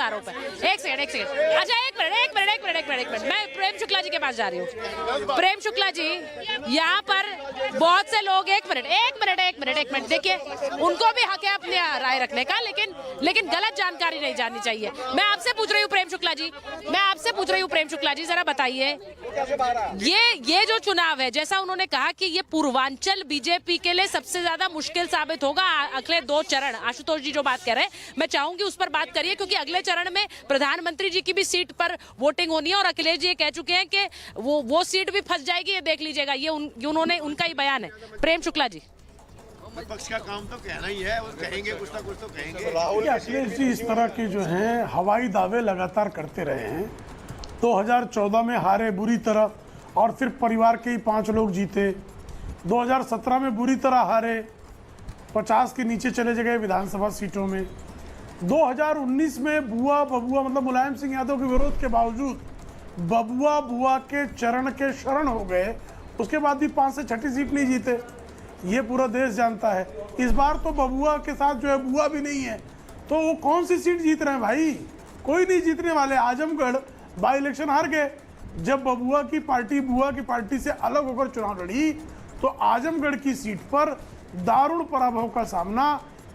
Speaker 7: आरोप है? एक सेकंड। अच्छा एक मिनट, मैं प्रेम शुक्ला जी के पास जा रही हूँ। प्रेम शुक्ला जी, यहाँ पर बहुत से लोग एक मिनट देखिए, उनको भी हक है अपनी राय रखने का, लेकिन गलत जानकारी नहीं जाननी चाहिए। मैं आपसे पूछ रही हूँ प्रेम शुक्ला जी, जरा बताइए, ये जो चुनाव है, जैसा उन्होंने कहा कि ये पूर्वांचल बीजेपी के लिए सबसे ज्यादा मुश्किल साबित होगा अगले 2 चरण। आशुतोष जी जो बात कर रहे हैं, मैं चाहूंगी उस पर बात करिए, क्योंकि अगले चरण में प्रधानमंत्री जी की भी सीट पर वोटिंग होनी है और अखिलेश जी कह चुके हैं कि वो सीट भी फंस जाएगी, ये देख लीजिएगा। ये उन्होंने उनका ही बयान है। प्रेम शुक्ला जी,
Speaker 22: विपक्ष का काम तो कहना ही है, वो कहेंगे कुछ ना कुछ तो कहेंगे।
Speaker 18: अखिलेश जी इस तरह के जो हैं हवाई दावे लगातार करते रहे हैं। 2014 में हारे बुरी तरह और सिर्फ परिवार के ही 5 लोग जीते। 2017 में बुरी तरह हारे, 50 के नीचे चले गए विधानसभा सीटों में। 2019 में बुआ बबुआ मतलब मुलायम सिंह यादव के विरोध के बावजूद बबुआ बुआ के चरण के शरण हो गए। उसके बाद भी 5 से 6 सीट नहीं जीते, ये पूरा देश जानता है। इस बार तो बबुआ के साथ जो है बुआ भी नहीं है, तो वो कौन सी सीट जीत रहे हैं भाई? कोई नहीं जीतने वाले। आजमगढ़ बाई इलेक्शन हार गए। जब बबुआ की पार्टी बुआ की पार्टी से अलग होकर चुनाव लड़ी तो आजमगढ़ की सीट पर दारुण पराभव का सामना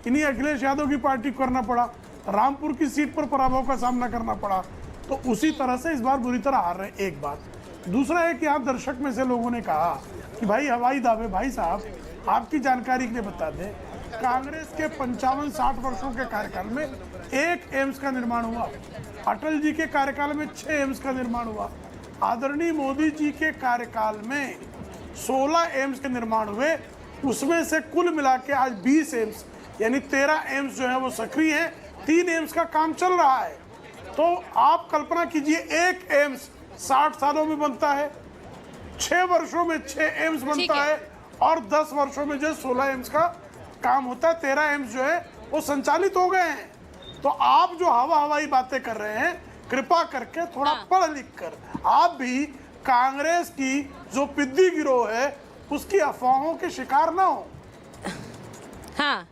Speaker 18: इन्हीं अखिलेश यादव की पार्टी को करना पड़ा। रामपुर की सीट पर पराभव का सामना करना पड़ा। तो उसी तरह से इस बार बुरी तरह हार रहे। एक बात। दूसरा है कि यहाँ दर्शक में से लोगों ने कहा कि भाई हवाई दावे, भाई साहब आपकी जानकारी के लिए बता दें, कांग्रेस के 55-60 वर्षों के कार्यकाल में 1 एम्स का निर्माण हुआ। अटल जी के कार्यकाल में 6 एम्स का निर्माण हुआ। आदरणीय मोदी जी के कार्यकाल में 16 एम्स के निर्माण हुए। उसमें से कुल मिला के आज 20 एम्स यानी 13 एम्स जो है वो सक्रिय है। 3 एम्स का काम चल रहा है। तो आप कल्पना कीजिए, 1 एम्स 60 सालों में बनता है, 6 वर्षों में 6 एम्स बनता है और 10 वर्षों में जो 16 एम्स का काम होता है। 13 एम्स जो है वो संचालित हो गए हैं। तो आप जो हवाई बातें कर रहे हैं, कृपा करके थोड़ा पढ़ लिख कर आप भी कांग्रेस की जो पिद्दी गिरोह है उसकी अफवाहों के शिकार ना हो।
Speaker 7: हाँ,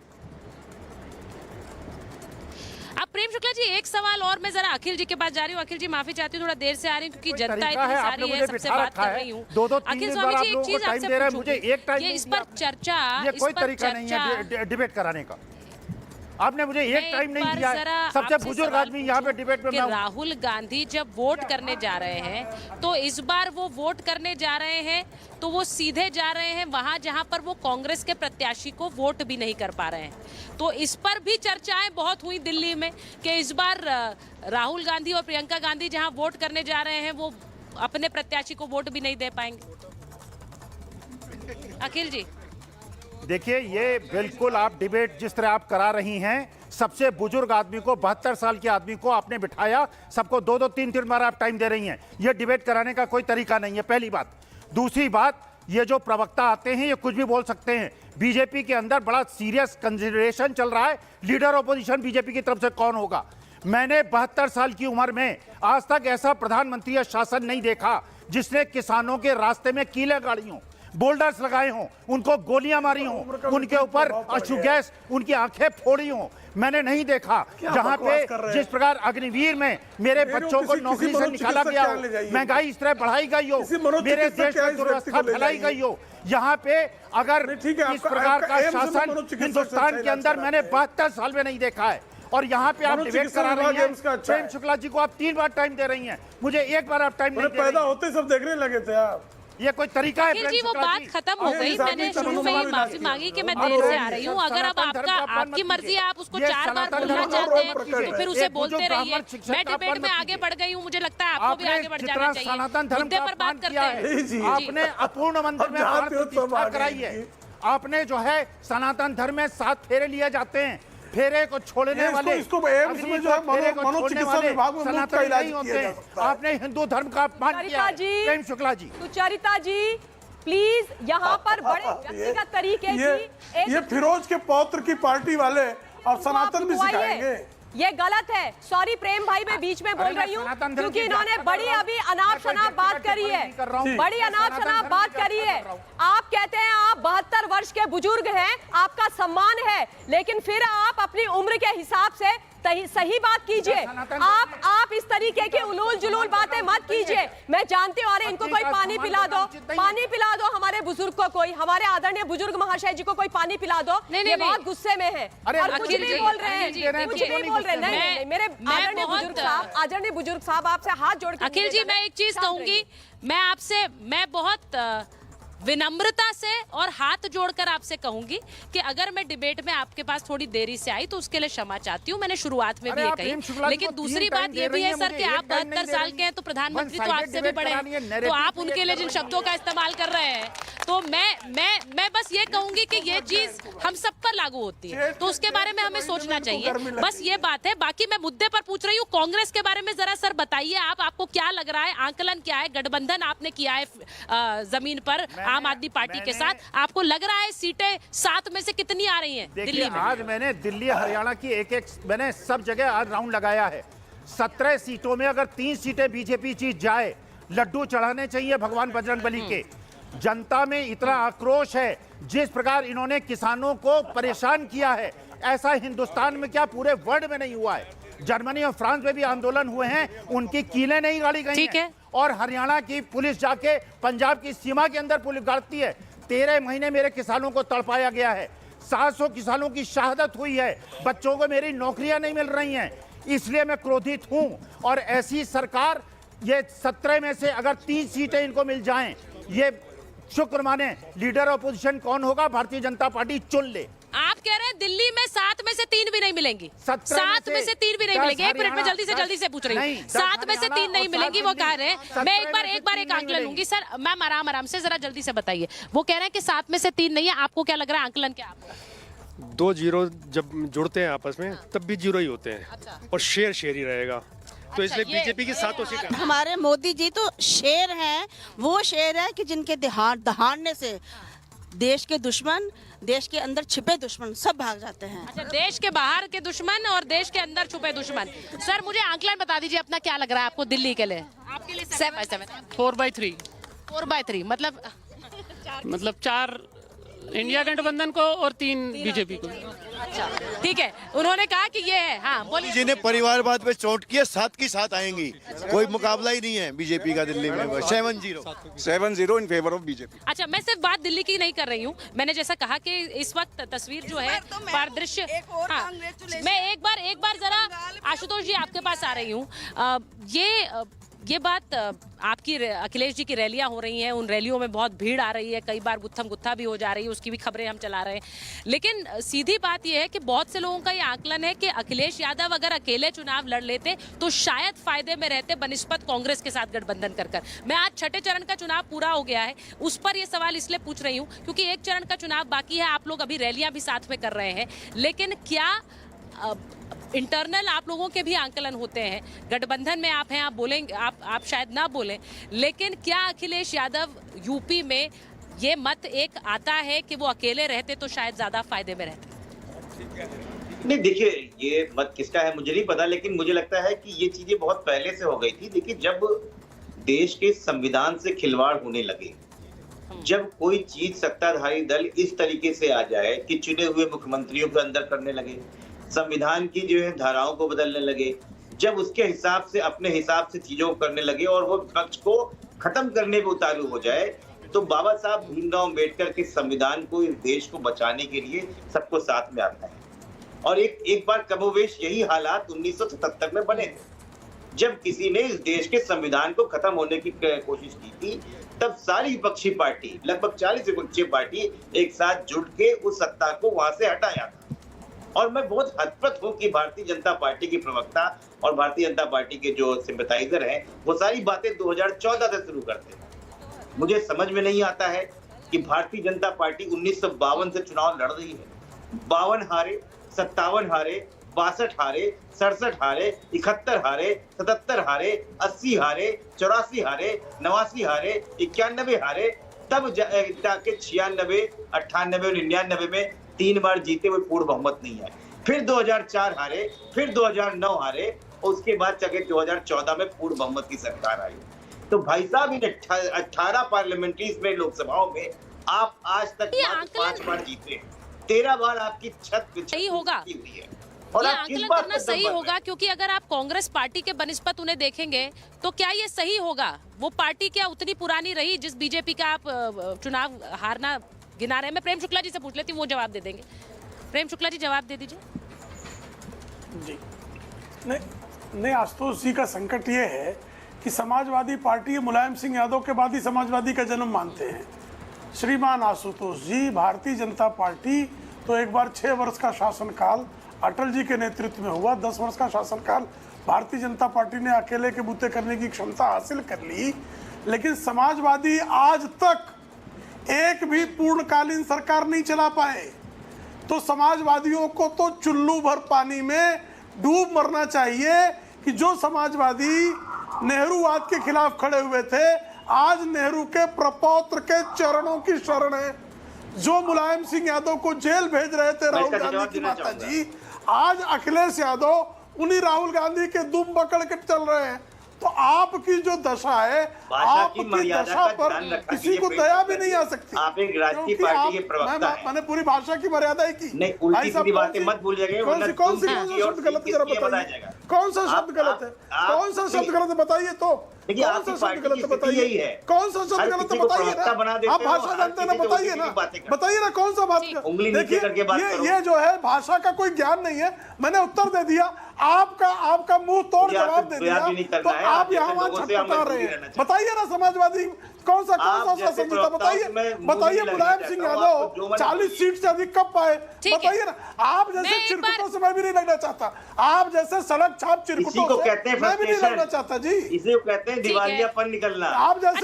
Speaker 7: अब प्रेम शुक्ला जी एक सवाल और, मैं जरा अखिल जी के पास जा रही हूँ। अखिल जी माफी चाहती हूँ, थोड़ा देर से आ रही हूँ क्योंकि जनता इतनी सारी है, सबसे बात कर रही हूँ। अखिल स्वामी जी एक चीज आपसे पूछूंगी, ये इस पर चर्चा,
Speaker 8: ये कोई तरीका नहीं है डिबेट कराने का। आपने मुझे एक टाइम नहीं दिया। सबसे बुजुर्ग आदमी यहाँ पे डिबेट में
Speaker 7: राहुल गांधी जब वोट करने जा रहे हैं तो इस बार वो वोट करने जा रहे हैं तो वो सीधे जा रहे हैं वहां जहां पर वो कांग्रेस के प्रत्याशी को वोट भी नहीं कर पा रहे हैं। तो इस पर भी चर्चाएं बहुत हुई दिल्ली में कि इस बार राहुल गांधी और प्रियंका गांधी जहां वोट करने जा रहे हैं वो अपने प्रत्याशी को वोट भी नहीं दे पाएंगे। अखिल जी
Speaker 8: देखिए, ये बिल्कुल आप डिबेट जिस तरह आप करा रही हैं, सबसे बुजुर्ग आदमी को 72 साल के आदमी को आपने बिठाया, सबको 2-2 3-3 बार आप टाइम दे रही हैं। ये डिबेट कराने का कोई तरीका नहीं है, पहली बात। दूसरी बात, ये जो प्रवक्ता आते हैं ये कुछ भी बोल सकते हैं। बीजेपी के अंदर बड़ा सीरियस कंसिडरेशन चल रहा है, लीडर ऑपोजिशन बीजेपी की तरफ से कौन होगा। मैंने 72 साल की उम्र में आज तक ऐसा प्रधानमंत्री या शासन नहीं देखा जिसने किसानों के रास्ते में कीले गाड़ी हों, बोल्डर्स लगाए हों, उनको गोलियां मारी हों, उनके ऊपर अश्रु गैस, उनकी आंखें फोड़ी हों। मैंने नहीं देखा जहां पे जिस प्रकार अग्निवीर में मेरे बच्चों को नौकरी से निकाला गया हो, महंगाई इस तरह बढ़ाई गई हो, मेरे देश में दुर्व्यवस्था फैलाई गई हो, यहाँ पे अगर इस प्रकार का शासन हिंदुस्तान के अंदर मैंने 72 साल में नहीं देखा है। और यहाँ पे आप डिबेट करा रही हैं, प्रेम शुक्ला जी को आप 3 बार टाइम दे रही हैं, मुझे 1 बार आप टाइम नहीं दे रही हैं।
Speaker 18: पैदा होते सब देखने लगे थे आप।
Speaker 8: ये कोई तरीका है?
Speaker 7: जी वो बात खत्म हो गई, मैंने शुरू में ही माफी मांगी कि मैं देर से आ रही हूँ। अगर अब आपकी मर्जी है, आप उसको 4 बार बोलना चाहते हैं तो फिर उसे बोलते रहिए। मैं डिबेट में आगे बढ़ गई हूँ, मुझे लगता है आपको भी आगे बढ़ जाना चाहिए। मुद्दे पर बात करते हैं।
Speaker 8: आपने अपूर्ण मंदिर में प्रतिष्ठा कराई है, आपने जो है सनातन धर्म में 7 फेरे लिए जाते हैं, फेरे को छोड़ने वाले
Speaker 18: इसको एम्स में जो है मनोचिकित्सा विभाग में मुफ्त का इलाज किया जाता है।
Speaker 8: आपने हिंदू धर्म का अपमान किया है। प्रेम शुक्ला जी,
Speaker 1: सुचरिता जी प्लीज यहाँ पर बड़े व्यक्तिगत तरीके की
Speaker 18: ये फिरोज के पौत्र की पार्टी वाले और सनातन भी सिखाएंगे।
Speaker 1: ये गलत है। सॉरी प्रेम भाई, मैं बीच में बोल रही हूँ क्योंकि इन्होंने बड़ी अभी अनाप शनाप बात करी है, बड़ी अनाप शनाप बात करी है। आप कहते हैं आप 72 वर्ष के बुजुर्ग हैं, आपका सम्मान है, लेकिन फिर आप अपनी उम्र के हिसाब से सही बात कीजिए। आप इस तरीके की उलूल जुलूल बातें मत कीजिए। मैं जानती हूँ, अरे इनको कोई पानी पिला दो, पानी पिला दो हमारे बुजुर्ग को, कोई हमारे आदरणीय बुजुर्ग महाशय जी को कोई पानी पिला दो। ये बहुत गुस्से में है और कुछ नहीं बोल रहे हैं, कुछ नहीं बोल रहे। नहीं, मेरे आदरणीय बुजुर्ग साहब आपसे हाथ जोड़ के
Speaker 7: अखिल जी, मैं एक चीज कहूंगी, मैं बहुत विनम्रता से और हाथ जोड़कर आपसे कहूंगी कि अगर मैं डिबेट में आपके पास थोड़ी देरी से आई तो उसके लिए क्षमा चाहती हूँ। मैंने शुरुआत में भी ये कही, लेकिन दूसरी बात ये भी है सर कि आप 72 साल के हैं तो प्रधानमंत्री तो आपसे भी बड़े हैं, तो आप उनके लिए जिन शब्दों का इस्तेमाल कर रहे हैं, तो मैं बस ये कहूंगी कि ये चीज हम सब पर लागू होती है, तो उसके बारे में हमें सोचना चाहिए। बस ये बात है। बाकी मैं मुद्दे पर पूछ रही हूँ, कांग्रेस के बारे में जरा सर बताइए, आपको क्या लग रहा है, आंकलन क्या है? गठबंधन आपने किया है जमीन पर आम आदमी पार्टी के साथ, आपको लग रहा है सीटें 7 में से कितनी आ रही हैं दिल्ली में?
Speaker 8: आज मैंने दिल्ली हरियाणा की एक मैंने सब जगह आज राउंड लगाया है। 17 सीटों में अगर 3 सीटें बीजेपी जीत जाए, लड्डू चढ़ाने चाहिए भगवान बजरंगबली के। जनता में इतना आक्रोश है, जिस प्रकार इन्होंने किसानों को परेशान किया है, ऐसा हिंदुस्तान में क्या पूरे वर्ल्ड में नहीं हुआ है। जर्मनी और फ्रांस में भी आंदोलन हुए हैं, उनकी कीलें नहीं गाड़ी गई हैं। और हरियाणा की पुलिस जाके पंजाब की सीमा के अंदर पुलिस गाड़ती है। 13 महीने मेरे किसानों को तड़पाया गया है, 700 किसानों की शहादत हुई है, बच्चों को मेरी नौकरियां नहीं मिल रही हैं। इसलिए मैं क्रोधित हूं। और ऐसी सरकार, ये 17 में से अगर 3 सीटें इनको मिल जाएं, ये शुक्र माने। लीडर ऑपोजिशन कौन होगा, भारतीय जनता पार्टी चुन ले।
Speaker 7: आप कह रहे हैं दिल्ली में 7 में से 3 भी नहीं मिलेंगी, 7 में से 3 भी नहीं मिलेंगी। 1 मिनट में जल्दी से पूछ रही हूँ, 7 में से 3 नहीं मिलेंगी, वो कह रहे हैं। मैं एक बार एक आंकलन लूंगी सर, मैम आराम से जरा जल्दी से बताइए। वो कह रहे हैं कि 7 में से 3 नहीं है, आपको क्या लग रहा है, आंकलन क्या आपका?
Speaker 14: 2 जीरो जब जुड़ते हैं आपस में तब भी जीरो ही होते हैं, और शेर ही रहेगा। तो इसलिए बीजेपी की 7 सीटें।
Speaker 23: हमारे मोदी जी तो शेर हैं, वो शेर है कि जिनके दहाड़ने से देश के दुश्मन, देश के अंदर छिपे दुश्मन सब भाग जाते हैं।
Speaker 7: अच्छा, देश के बाहर के दुश्मन और देश के अंदर छुपे दुश्मन। सर मुझे आंकलन बता दीजिए अपना, क्या लग रहा है आपको दिल्ली के लिए? आपके लिए
Speaker 20: 4/3
Speaker 7: 4/3
Speaker 20: मतलब 4 इंडिया गठबंधन को और 3 बीजेपी को।
Speaker 7: अच्छा ठीक है, उन्होंने कहा कि ये है। हाँ बोलिए।
Speaker 22: जी ने परिवारवाद पे चोट किया, 7 की 7 आएंगी, कोई मुकाबला ही नहीं है बीजेपी का दिल्ली में।
Speaker 24: 7-0 इन फेवर ऑफ बीजेपी।
Speaker 7: अच्छा, मैं सिर्फ बात दिल्ली की नहीं कर रही हूँ, मैंने जैसा कहा कि इस वक्त तस्वीर जो है परिदृश्य। हाँ, मैं एक बार जरा आशुतोष जी आपके पास आ रही हूँ। ये बात आपकी अखिलेश जी की रैलियां हो रही हैं, उन रैलियों में बहुत भीड़ आ रही है, कई बार गुत्थम गुत्था भी हो जा रही है, उसकी भी खबरें हम चला रहे हैं। लेकिन सीधी बात यह है कि बहुत से लोगों का ये आकलन है कि अखिलेश यादव अगर अकेले चुनाव लड़ लेते तो शायद फायदे में रहते बनिस्बत कांग्रेस के साथ गठबंधन कर। मैं आज 6ठे चरण का चुनाव पूरा हो गया है, उस पर यह सवाल इसलिए पूछ रही हूँ क्योंकि 1 चरण का चुनाव बाकी है, आप लोग अभी रैलियां भी साथ में कर रहे हैं। लेकिन क्या इंटरनल आप लोगों के भी आंकलन होते हैं? गठबंधन में आप हैं, आप बोलेंगे, आप शायद ना बोलें, लेकिन क्या अखिलेश यादव यूपी में ये मत एक आता है कि वो अकेले रहते तो शायद ज्यादा फायदे में रहते?
Speaker 25: नहीं देखिए, ये मत किसका है मुझे नहीं पता, लेकिन मुझे लगता है कि ये चीजें बहुत पहले से हो गई थी। देखिए, जब देश के संविधान से खिलवाड़ होने लगे, जब कोई चीज सत्ताधारी दल इस तरीके से आ जाए कि चुने हुए मुख्यमंत्रियों के अंदर करने लगे, संविधान की जो है धाराओं को बदलने लगे, जब उसके हिसाब से अपने हिसाब से चीजों को करने लगे और वो विपक्ष को खत्म करने पे उतारू हो जाए, तो बाबा साहब भीमराव अम्बेडकर के संविधान को, इस देश को बचाने के लिए सबको साथ में आता है। और एक बार कमोवेश यही हालात 1977 में बने थे, जब किसी ने इस देश के संविधान को खत्म होने की कोशिश की थी। तब सारी विपक्षी पार्टी, लगभग 40 विपक्षी पार्टी एक साथ जुट के उस सत्ता को वहां से हटाया था। और मैं बहुत हतप्रत हूं कि भारतीय जनता पार्टी की प्रवक्ता और भारतीय जनता पार्टी के जो सिंपैथाइजर हैं, वो सारी बातें 2014 से शुरू करते हैं। मुझे समझ में नहीं आता है कि भारतीय जनता पार्टी 1952 से चुनाव लड़ रही है, 52 हारे, 57 हारे, 62 हारे, 67 हारे, 71 हारे, 77 हारे, 80 हारे, 84 हारे, 89 हारे, 91 हारे, तब जाके 96, 98 और 99 में 3 बार जीते हुए पूर्ण बहुमत नहीं है। फिर 2004 हारे, फिर 2009 हारे, और उसके बाद जाके 2014 में पूर्ण बहुमत की सरकार आई। तो भाई साहब, इन 18 पार्लियामेंट्रीज में, लोकसभाओं में आप आज तक 5 बार जीते, 13 बार आपकी छत
Speaker 7: सही होगा।
Speaker 25: और
Speaker 7: ये
Speaker 25: आप किस
Speaker 7: आंकलन
Speaker 25: बात
Speaker 7: करना
Speaker 25: पर
Speaker 7: सही
Speaker 25: दम भर
Speaker 7: होगा, क्योंकि अगर आप कांग्रेस पार्टी के बनिस्पत उन्हें देखेंगे तो क्या ये सही होगा? वो पार्टी क्या उतनी पुरानी रही जिस बीजेपी का आप चुनाव हारना गिना रहे हैं? मैं प्रेम शुक्ला जी से पूछ लेती हूँ, वो जवाब दे देंगे। प्रेम शुक्ला जी, जवाब दे दीजिए।
Speaker 18: जी नहीं, आशुतोष जी का संकट ये है कि समाजवादी पार्टी मुलायम सिंह यादव के बाद ही समाजवादी का जन्म मानते हैं। श्रीमान आशुतोष जी, भारतीय जनता पार्टी तो एक बार 6 वर्ष का शासनकाल अटल जी के नेतृत्व में हुआ, 10 वर्ष का शासनकाल भारतीय जनता पार्टी ने अकेले के बूते करने की क्षमता हासिल कर ली। लेकिन समाजवादी आज तक एक भी पूर्णकालीन सरकार नहीं चला पाए। तो समाजवादियों को तो चुल्लू भर पानी में डूब मरना चाहिए कि जो समाजवादी नेहरूवाद के खिलाफ खड़े हुए थे, आज नेहरू के प्रपौत्र के चरणों की शरण है। जो मुलायम सिंह यादव को जेल भेज रहे थे राहुल गांधी की माता जी, आज अखिलेश यादव उन्हीं राहुल गांधी के दुम पकड़ के चल रहे हैं। तो आपकी जो दशा है, आपकी दशा पर किसी को दया भी नहीं आ सकती।
Speaker 25: आप एक राजकीय पार्टी के प्रवक्ता हैं।
Speaker 18: मैंने पूरी भाषा की मर्यादा ही की।
Speaker 25: नहीं, उल्टी सीधी बातें मत भूल जाइए।
Speaker 18: कौन सा शब्द गलत है जरा बताइए, कौन सा शब्द गलत है? कौन सा शब्द गलत है बताइए तो।
Speaker 25: देखिए,
Speaker 18: कौन सा शब्द गलत है बताइए, कौन सा शब्द गलत है बताइए ना। आप भाषा जानते ना, बताइए ना, बताइए ना कौन सा बात। देखिए, ये जो है भाषा का कोई ज्ञान नहीं है। मैंने उत्तर दे दिया, आपका मुंह तोड़ जवाब दे दिया, तो आप यहाँ वहाँ छटपटा रहे हैं। बताइए ना समाजवादी कौन सा शब्द था, बताइए। मुलायम सिंह यादव 40 सीट से अधिक कब पाए, बताइए ना। आप जैसे चिरकुटों से मैं भी नहीं लगना चाहता, आप जैसे सड़क छाप चिरकुटों से मैं भी नहीं लगना चाहता जी।
Speaker 25: इसे कहते हैं दिवालियापन निकलना।
Speaker 18: आप जैसे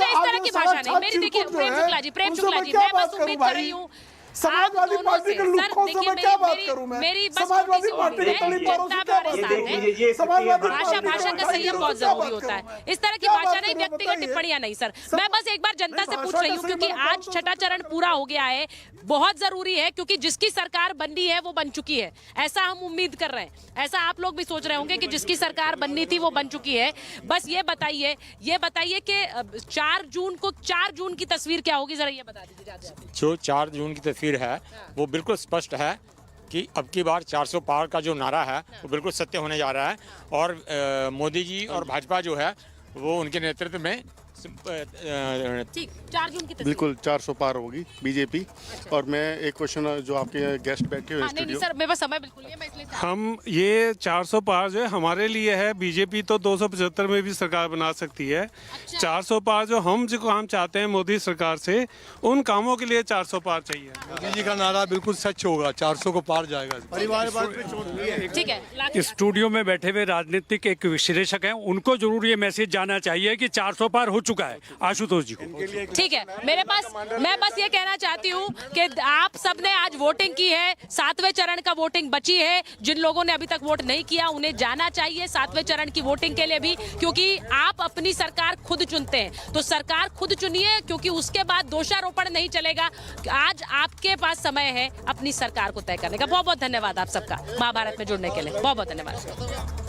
Speaker 18: समाजवादी पार्टी के लुक्कों से मैं क्या बात करूं? मैं समाजवादी पार्टी के तलीबारों से क्या बात करूं? समाजवादी
Speaker 7: भाषा का संयम बहुत जरूरी होता है। इस तरह की भाषा नहीं, व्यक्तिगत टिप्पणियां नहीं सर। मैं बस एक बार जनता से पूछ रही हूँ, क्योंकि आज छठा चरण पूरा हो गया है, बहुत जरूरी है, क्योंकि जिसकी सरकार बननी है वो बन चुकी है, ऐसा हम उम्मीद कर रहे हैं। ऐसा आप लोग भी सोच रहे होंगे कि जिसकी सरकार बननी थी वो बन चुकी है। बस ये बताइए कि 4 जून की तस्वीर क्या होगी, जरा ये बता दीजिए।
Speaker 21: जो 4 जून की तस्वीर है वो बिल्कुल स्पष्ट है कि अब की बार 400 पार का जो नारा है वो बिल्कुल सत्य होने जा रहा है। और मोदी जी और भाजपा जो है वो उनके नेतृत्व में
Speaker 7: ठीक 4 जून की तस्वीर
Speaker 10: बिल्कुल 400 पार होगी बीजेपी। और मैं एक क्वेश्चन जो आपके गेस्ट बैठे हुए
Speaker 7: नहीं सर, मेरे पास समय बिल्कुल नहीं है, मैं इसलिए
Speaker 11: हम ये 400 पार जो है हमारे लिए है, बीजेपी तो 275 में भी सरकार बना सकती है। 400 पार जो हम चाहते हैं मोदी सरकार से, उन कामों के लिए 400 पार चाहिए।
Speaker 9: मोदी जी का नारा बिल्कुल सच होगा, 400 को पार जाएगा। परिवारवाद पे चोट नहीं है।
Speaker 7: ठीक है।
Speaker 4: स्टूडियो में बैठे हुए राजनीतिक एक विश्लेषक हैं, उनको जरूर ये मैसेज जाना चाहिए कि 400 पार हो चुका है आशुतोष जी को।
Speaker 7: ठीक है, मैं बस ये कहना चाहती हूँ कि आप सबने आज वोटिंग की है, 7वें चरण का वोटिंग बची है। जिन लोगों ने अभी तक वोट नहीं किया उन्हें जाना चाहिए 7वें चरण की वोटिंग के लिए भी, क्योंकि आप अपनी सरकार खुद चुनते हैं। तो सरकार खुद चुनिए, क्योंकि उसके बाद दोषारोपण नहीं चलेगा। आज आपके पास समय है अपनी सरकार को तय करने का। बहुत बहुत धन्यवाद आप सबका महाभारत में जुड़ने के लिए, बहुत बहुत धन्यवाद।